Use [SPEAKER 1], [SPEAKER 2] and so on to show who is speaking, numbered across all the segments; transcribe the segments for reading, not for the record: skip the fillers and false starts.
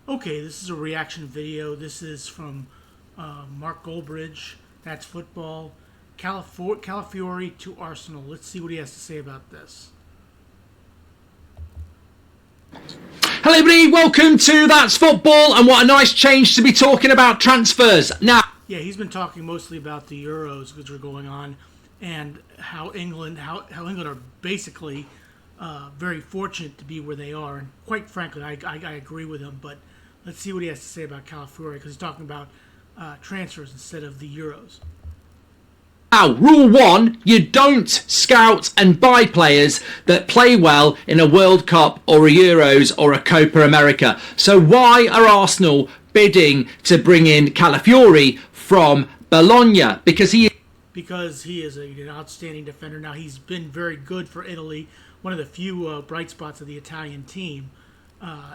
[SPEAKER 1] Okay, this is a reaction video. This is from Mark Goldbridge. That's football. Calafiori to Arsenal. Let's see what he has to say about this.
[SPEAKER 2] Hello everybody, welcome to That's Football, and what a nice change to be talking about transfers. Now,
[SPEAKER 1] yeah, he's been talking mostly about the Euros which are going on, and how England are basically very fortunate to be where they are. And quite frankly, I agree with him. But let's see what he has to say about Calafiori, because he's talking about transfers instead of the Euros.
[SPEAKER 2] Now, rule one, you don't scout and buy players that play well in a World Cup or a Euros or a Copa America. So why are Arsenal bidding to bring in Calafiori from Bologna? Because he
[SPEAKER 1] is an outstanding defender. Now, he's been very good for Italy, one of the few bright spots of the Italian team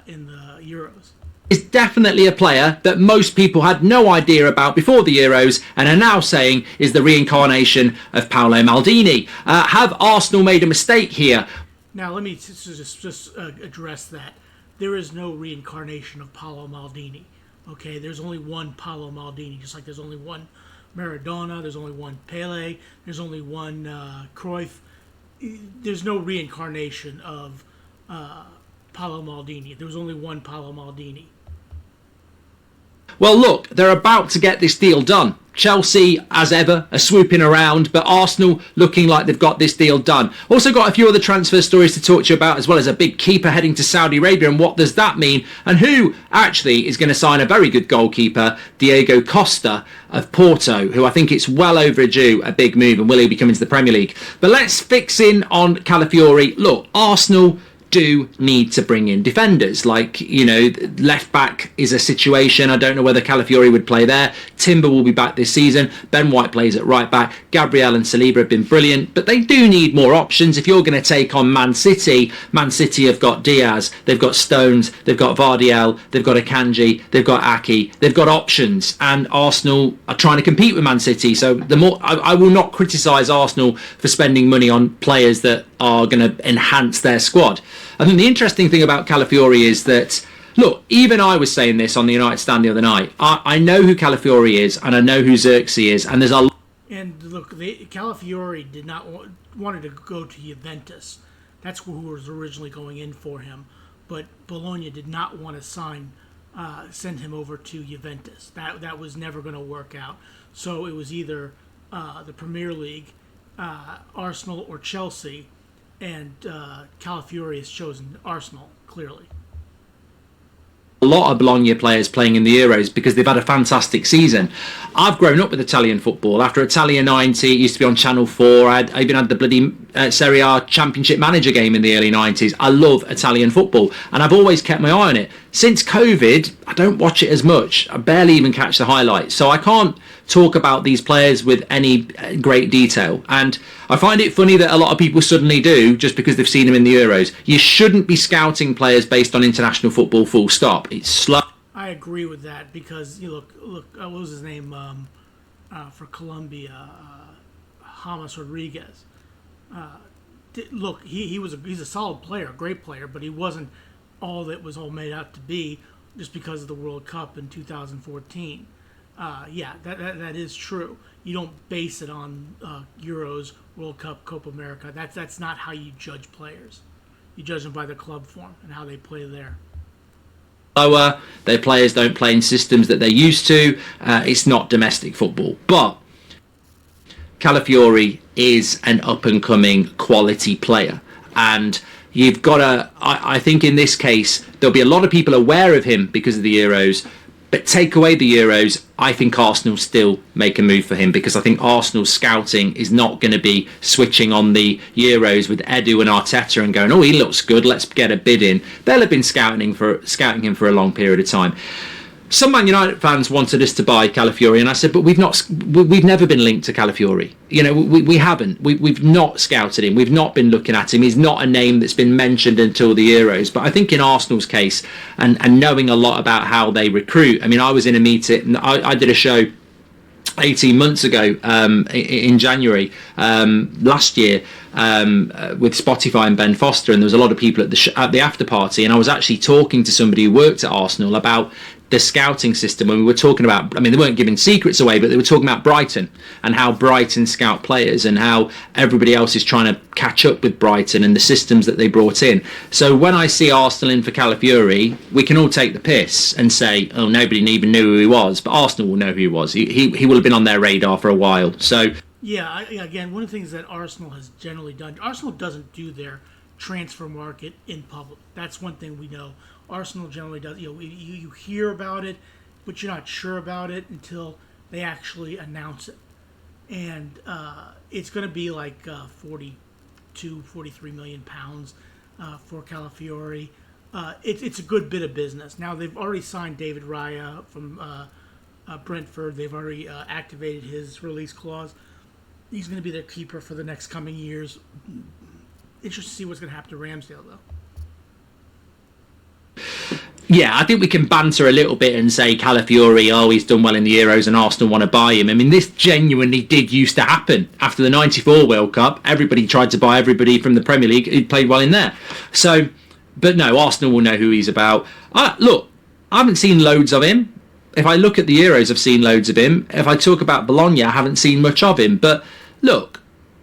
[SPEAKER 1] in the Euros.
[SPEAKER 2] Is definitely a player that most people had no idea about before the Euros and are now saying is the reincarnation of Paolo Maldini. Have Arsenal made a mistake here?
[SPEAKER 1] Now, let me just address that. There is no reincarnation of Paolo Maldini. Okay, there's only one Paolo Maldini, just like there's only one Maradona, there's only one Pele, there's only one Cruyff. There's no reincarnation of Paolo Maldini. There was only one Paolo Maldini.
[SPEAKER 2] Well, look, they're about to get this deal done. Chelsea, as ever, are swooping around, but Arsenal looking like they've got this deal done. Also got a few other transfer stories to talk to you about, as well as a big keeper heading to Saudi Arabia, and what does that mean, and who actually is going to sign a very good goalkeeper, Diego Costa of Porto, who I think it's well overdue a big move, and will he be coming to the Premier League? But let's fix in on Calafiori. Look, Arsenal do need to bring in defenders. Like, you know, left back is a situation. I don't know whether Calafiori would play there. Timber will be back this season. Ben White plays at right back. Gabriel and Saliba have been brilliant, but they do need more options. If you're going to take on Man City have got Diaz, they've got Stones, they've got Vardiel, they've got Akanji, they've got Aki, they've got options, and Arsenal are trying to compete with Man City. So the more I will not criticise Arsenal for spending money on players that are going to enhance their squad. I think the interesting thing about Calafiori is that, look, even I was saying this on the United Stand the other night. I know who Calafiori is, and I know who Xerxes is, and there's a...
[SPEAKER 1] And look, Calafiori did not wanted to go to Juventus. That's who was originally going in for him. But Bologna did not want to send him over to Juventus. That was never going to work out. So it was either the Premier League, Arsenal, or Chelsea. And Calafiori has chosen Arsenal, clearly.
[SPEAKER 2] A lot of Bologna players playing in the Euros because they've had a fantastic season. I've grown up with Italian football. After Italia 90, it used to be on Channel 4. I even had the bloody Serie A Championship Manager game in the early 90s. I love Italian football, and I've always kept my eye on it. Since COVID, I don't watch it as much. I barely even catch the highlights. So I can't talk about these players with any great detail. And I find it funny that a lot of people suddenly do just because they've seen them in the Euros. You shouldn't be scouting players based on international football, full stop. It's slow.
[SPEAKER 1] I agree with that, because you look, what was his name for Colombia? James Rodriguez. Look, he's a solid player, a great player, but he wasn't all that was all made out to be just because of the World Cup in 2014. Yeah, that is true. You don't base it on Euros, World Cup, Copa America. That's not how you judge players. You judge them by their club form and how they play there.
[SPEAKER 2] Lower, their players don't play in systems that they're used to. It's not domestic football. But Calafiori is an up-and-coming quality player. And you've got to... I think in this case, there'll be a lot of people aware of him because of the Euros. But take away the Euros, I think Arsenal still make a move for him, because I think Arsenal's scouting is not going to be switching on the Euros with Edu and Arteta and going, oh, he looks good, let's get a bid in. They'll have been scouting him for a long period of time. Some Man United fans wanted us to buy Calafiori, and I said, but we've never been linked to Calafiori. You know, we haven't. We've not scouted him. We've not been looking at him. He's not a name that's been mentioned until the Euros. But I think in Arsenal's case, and knowing a lot about how they recruit, I mean, I was in a meeting, I did a show 18 months ago, in January last year, with Spotify and Ben Foster, and there was a lot of people at the after party, and I was actually talking to somebody who worked at Arsenal about the scouting system, when we were talking about, I mean, they weren't giving secrets away, but they were talking about Brighton and how Brighton scout players and how everybody else is trying to catch up with Brighton and the systems that they brought in. So when I see Arsenal in for Calafiori, we can all take the piss and say, oh, nobody even knew who he was, but Arsenal will know who he was. He will have been on their radar for a while. So
[SPEAKER 1] Yeah, again, one of the things that Arsenal has generally done, Arsenal doesn't do their transfer market in public. That's one thing we know. Arsenal generally does. You hear about it, but you're not sure about it until they actually announce it. And it's going to be like 43 million pounds for Calafiori. It's a good bit of business. Now, they've already signed David Raya from Brentford. They've already activated his release clause. He's going to be their keeper for the next coming years. Interesting to see what's going to happen to Ramsdale, though.
[SPEAKER 2] Yeah, I think we can banter a little bit and say Calafiori, oh, he's done well in the Euros and Arsenal want to buy him. I mean, this genuinely did used to happen. After the 94 World Cup, everybody tried to buy everybody from the Premier League who played well in there. So, but no, Arsenal will know who he's about. Look, I haven't seen loads of him. If I look at the Euros, I've seen loads of him. If I talk about Bologna, I haven't seen much of him. But look,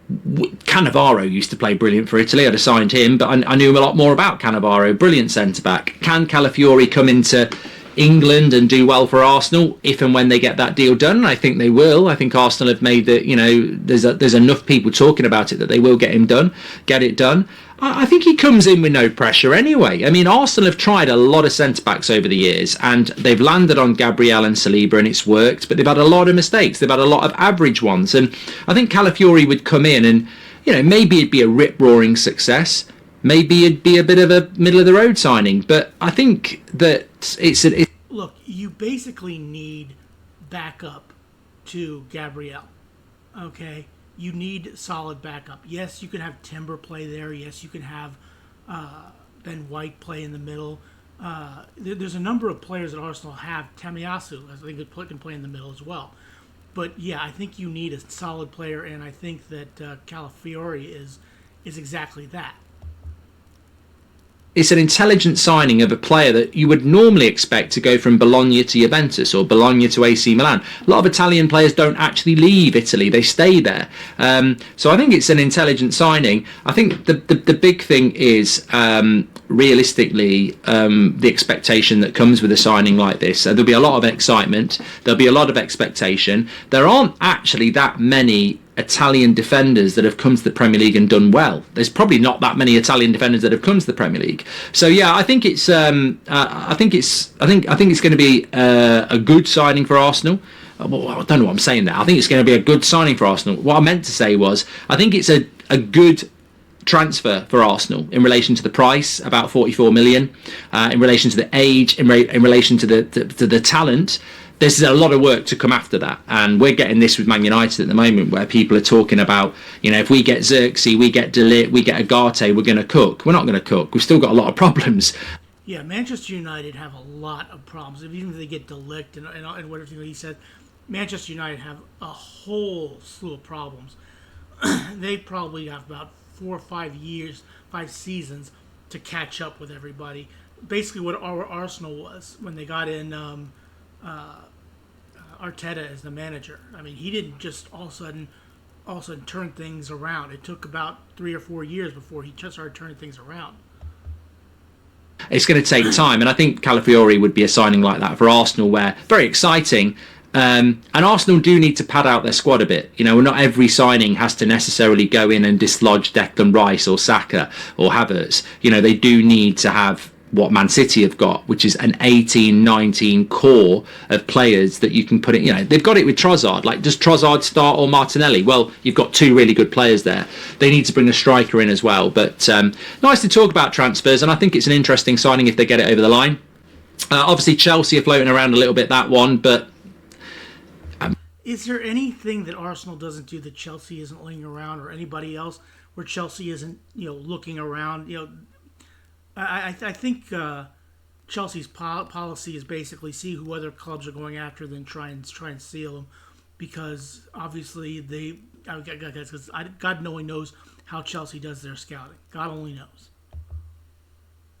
[SPEAKER 2] Cannavaro used to play brilliant for Italy. I'd have signed him, but I knew a lot more about Cannavaro. Brilliant centre-back. Can Calafiori come into England and do well for Arsenal if and when they get that deal done? I think they will. I think Arsenal have made that, there's enough people talking about it that they will get it done. I think he comes in with no pressure anyway. I mean, Arsenal have tried a lot of centre-backs over the years, and they've landed on Gabriel and Saliba, and it's worked, but they've had a lot of mistakes. They've had a lot of average ones, and I think Calafiori would come in and, maybe it'd be a rip-roaring success. Maybe it'd be a bit of a middle-of-the-road signing, but I think that
[SPEAKER 1] Look, you basically need backup to Gabriel, okay? You need solid backup. Yes, you can have Timber play there. Yes, you can have Ben White play in the middle. There's a number of players that Arsenal have. Tamiyasu, I think, can play in the middle as well. But yeah, I think you need a solid player, and I think that Calafiori is exactly that.
[SPEAKER 2] It's an intelligent signing of a player that you would normally expect to go from Bologna to Juventus or Bologna to AC Milan. A lot of Italian players don't actually leave Italy, they stay there. So I think it's an intelligent signing. I think the big thing is realistically the expectation that comes with a signing like this. So there'll be a lot of excitement, there'll be a lot of expectation. There aren't actually that many Italian defenders that have come to the Premier League and done well. There's probably not that many Italian defenders that have come to the Premier League. So yeah, I think it's I think it's going to be a good signing for Arsenal. Well, I don't know what I'm saying there. I think it's going to be a good signing for Arsenal. What I meant to say was I think it's a good transfer for Arsenal in relation to the price, about 44 million, in relation to the age, in relation to the talent. There's a lot of work to come after that, and we're getting this with Man United at the moment, where people are talking about, if we get Xerxes, we get De Ligt, we get Agate, we're going to cook. We're not going to cook. We've still got a lot of problems.
[SPEAKER 1] Yeah, Manchester United have a lot of problems. Even if they get De Ligt and whatever he said, Manchester United have a whole slew of problems. They probably have about 4 or 5 seasons to catch up with everybody. Basically, what our Arsenal was when they got in Arteta as the manager. I mean, he didn't just all of a sudden turn things around. It took about 3 or 4 years before he just started turning things around.
[SPEAKER 2] It's going to take time, and I think Calafiori would be a signing like that for Arsenal, where very exciting. And Arsenal do need to pad out their squad a bit. Not every signing has to necessarily go in and dislodge Declan Rice or Saka or Havertz. They do need to have what Man City have got, which is an 18-19 core of players that you can put in. They've got it with Trossard. Like, does Trossard start or Martinelli? Well, you've got 2 really good players there. They need to bring a striker in as well. But nice to talk about transfers, and I think it's an interesting signing if they get it over the line. Obviously, Chelsea are floating around a little bit, that one, but
[SPEAKER 1] is there anything that Arsenal doesn't do that Chelsea isn't laying around, or anybody else where Chelsea isn't, looking around? I think Chelsea's policy is basically see who other clubs are going after, then try and steal them, because obviously because God only knows how Chelsea does their scouting. God only knows.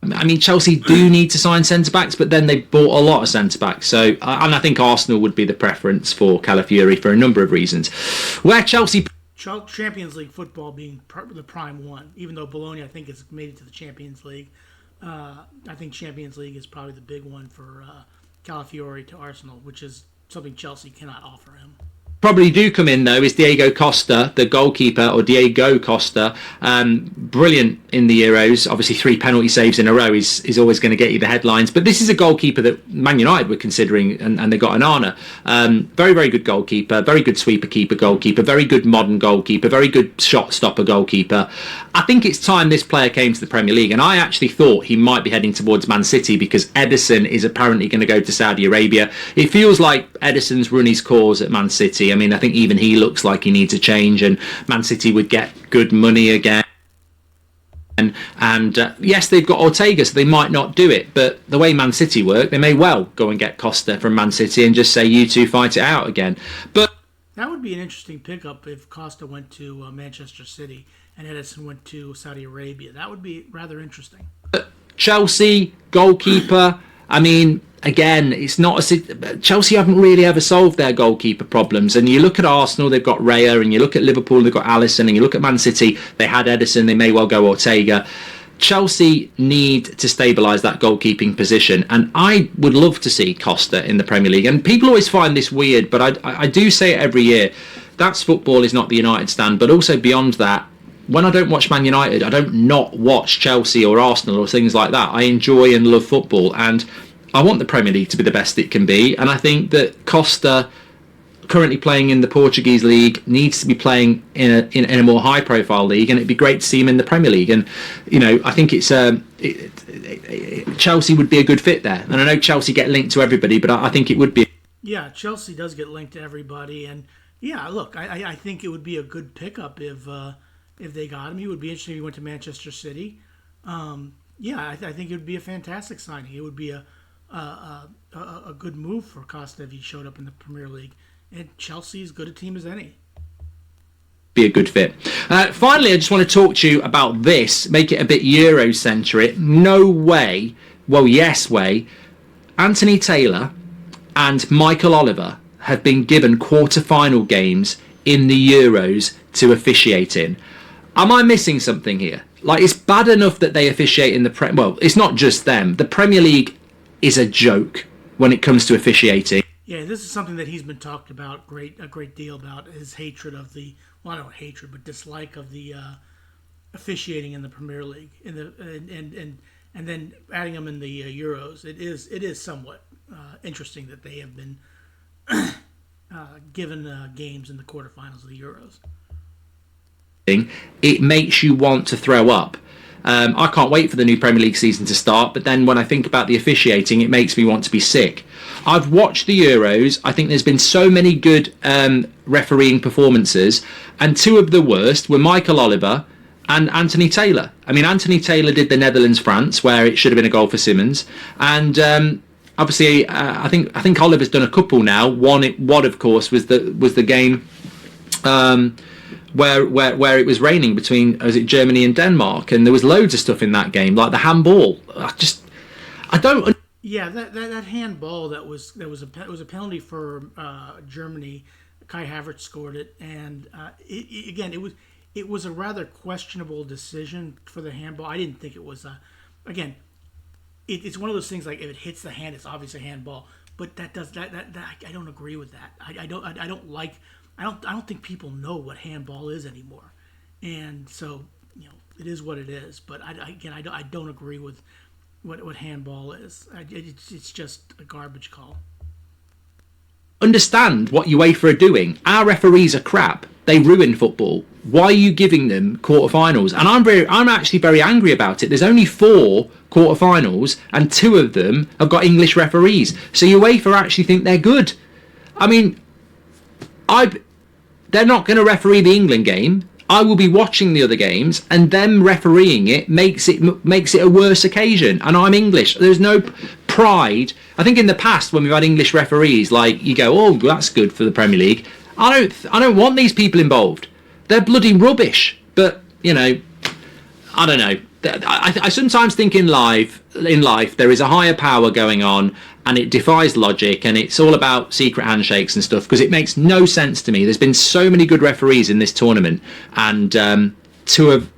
[SPEAKER 2] I mean, Chelsea do need to sign centre-backs, but then they bought a lot of centre-backs. So, and I think Arsenal would be the preference for Calafiori for a number of reasons. Where Chelsea...
[SPEAKER 1] Champions League football being the prime one, even though Bologna, I think, has made it to the Champions League. I think Champions League is probably the big one for Calafiori to Arsenal, which is something Chelsea cannot offer him.
[SPEAKER 2] Probably do come in though is Diego Costa, the goalkeeper, or Diego Costa. Brilliant in the Euros. Obviously 3 penalty saves in a row is always going to get you the headlines. But this is a goalkeeper that Man United were considering, and they got Onana. Very, very good goalkeeper, very good sweeper keeper goalkeeper, very good modern goalkeeper, very good shot stopper goalkeeper. I think it's time this player came to the Premier League, and I actually thought he might be heading towards Man City because Ederson is apparently going to go to Saudi Arabia. It feels like Ederson's run his course at Man City. I mean, I think even he looks like he needs a change, and Man City would get good money again. And yes, they've got Ortega, so they might not do it. But the way Man City work, they may well go and get Costa from Man City and just say, you two fight it out again. But
[SPEAKER 1] that would be an interesting pickup if Costa went to Manchester City and Ederson went to Saudi Arabia. That would be rather interesting.
[SPEAKER 2] Chelsea, goalkeeper, I mean... Again, it's not Chelsea haven't really ever solved their goalkeeper problems. And you look at Arsenal, they've got Raya, and you look at Liverpool, they've got Alisson, and you look at Man City, they had Ederson, they may well go Ortega. Chelsea need to stabilise that goalkeeping position, and I would love to see Costa in the Premier League. And people always find this weird, but I do say it every year. That's football is not the United stand, but also beyond that, when I don't watch Man United, I don't not watch Chelsea or Arsenal or things like that. I enjoy and love football, and I want the Premier League to be the best it can be, and I think that Costa, currently playing in the Portuguese league, needs to be playing in a more high-profile league, and it'd be great to see him in the Premier League. And you know, I think it's Chelsea would be a good fit there. And I know Chelsea get linked to everybody, but I think it would be.
[SPEAKER 1] Yeah, Chelsea does get linked to everybody, and yeah, look, I think it would be a good pickup if they got him. He would be interesting if he went to Manchester City. Yeah, I think it would be a fantastic signing. It would be a good move for Costa if he showed up in the Premier League. And Chelsea's as good a team as any.
[SPEAKER 2] Be a good fit. Finally, I just want to talk to you about this, make it a bit Eurocentric. No way, well, yes way, Anthony Taylor and Michael Oliver have been given quarter-final games in the Euros to officiate in. Am I missing something here? Like, it's bad enough that they officiate in the well, it's not just them. The Premier League is a joke when it comes to officiating.
[SPEAKER 1] Yeah, this is something that he's been talked about a great deal about, his hatred of the, well, not hatred, but dislike of the officiating in the Premier League, and then adding them in the Euros. It is somewhat interesting that they have been given games in the quarterfinals of the Euros.
[SPEAKER 2] It makes you want to throw up. I can't wait for the new Premier League season to start, but then when I think about the officiating, it makes me want to be sick. I've watched the Euros. I think there's been so many good refereeing performances, and two of the worst were Michael Oliver and Anthony Taylor. I mean, Anthony Taylor did the Netherlands-France, where it should have been a goal for Simmons, and obviously, I think Oliver's done a couple now. One, of course, was the game where it was raining between, was it Germany and Denmark, and there was loads of stuff in that game, like the handball. I don't.
[SPEAKER 1] Yeah, that handball that was a penalty for Germany. Kai Havertz scored it, and it was a rather questionable decision for the handball. I didn't think it was it's one of those things, like if it hits the hand, it's obviously a handball. But that I don't agree with that. I don't think people know what handball is anymore, and so it is what it is. But I don't agree with what handball is. It's just a garbage call.
[SPEAKER 2] Understand what UEFA are doing. Our referees are crap. They ruin football. Why are you giving them quarterfinals? And I'm actually very angry about it. There's only 4 quarterfinals, and 2 of them have got English referees. So UEFA actually think they're good. I mean, they're not going to referee the England game. I will be watching the other games, and them refereeing it makes it a worse occasion. And I'm English. There's no pride. I think in the past, when we've had English referees, like, you go, oh, that's good for the Premier League. I don't want these people involved. They're bloody rubbish. But you know, I don't know. I sometimes think in life there is a higher power going on, and it defies logic, and it's all about secret handshakes and stuff, because it makes no sense to me. There's been so many good referees in this tournament, and two of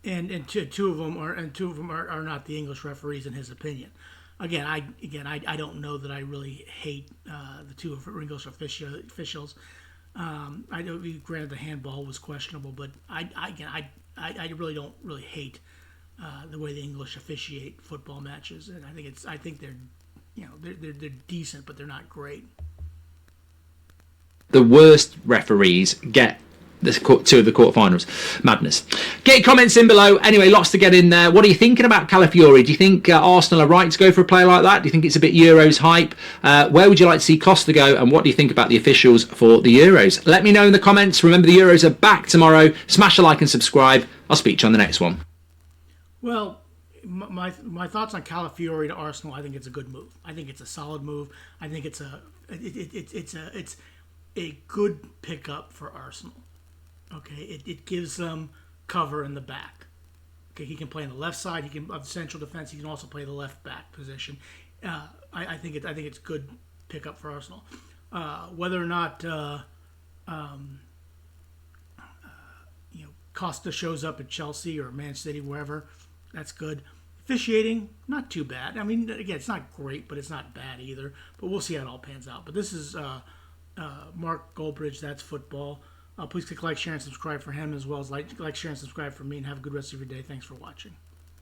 [SPEAKER 1] them are not the English referees in his opinion. I don't know that I really hate the two English officials. I know, granted, the handball was questionable, but I really don't really hate the way the English officiate football matches, and I think they're, you know, they're decent, but they're not great.
[SPEAKER 2] The worst referees get two of the quarterfinals. Madness. Get your comments in below. Anyway, lots to get in there. What are you thinking about Calafiori? Do you think Arsenal are right to go for a player like that? Do you think it's a bit Euros hype? Where would you like to see Costa go? And what do you think about the officials for the Euros? Let me know in the comments. Remember, the Euros are back tomorrow. Smash a like and subscribe. I'll speak to you on the next one.
[SPEAKER 1] Well, my thoughts on Calafiori to Arsenal. I think it's a good move. I think it's a solid move. I think it's a good pickup for Arsenal. Okay, it gives them cover in the back. Okay, he can play on the left side. He can of central defense. He can also play the left back position. I think it's good pickup for Arsenal. Whether or not Costa shows up at Chelsea or Man City, wherever, that's good. Officiating, not too bad. I mean, again, it's not great, but it's not bad either. But we'll see how it all pans out. But this is Mark Goldbridge. That's football. Please click like, share, and subscribe for him, as well as like, share, and subscribe for me. And have a good rest of your day. Thanks for watching.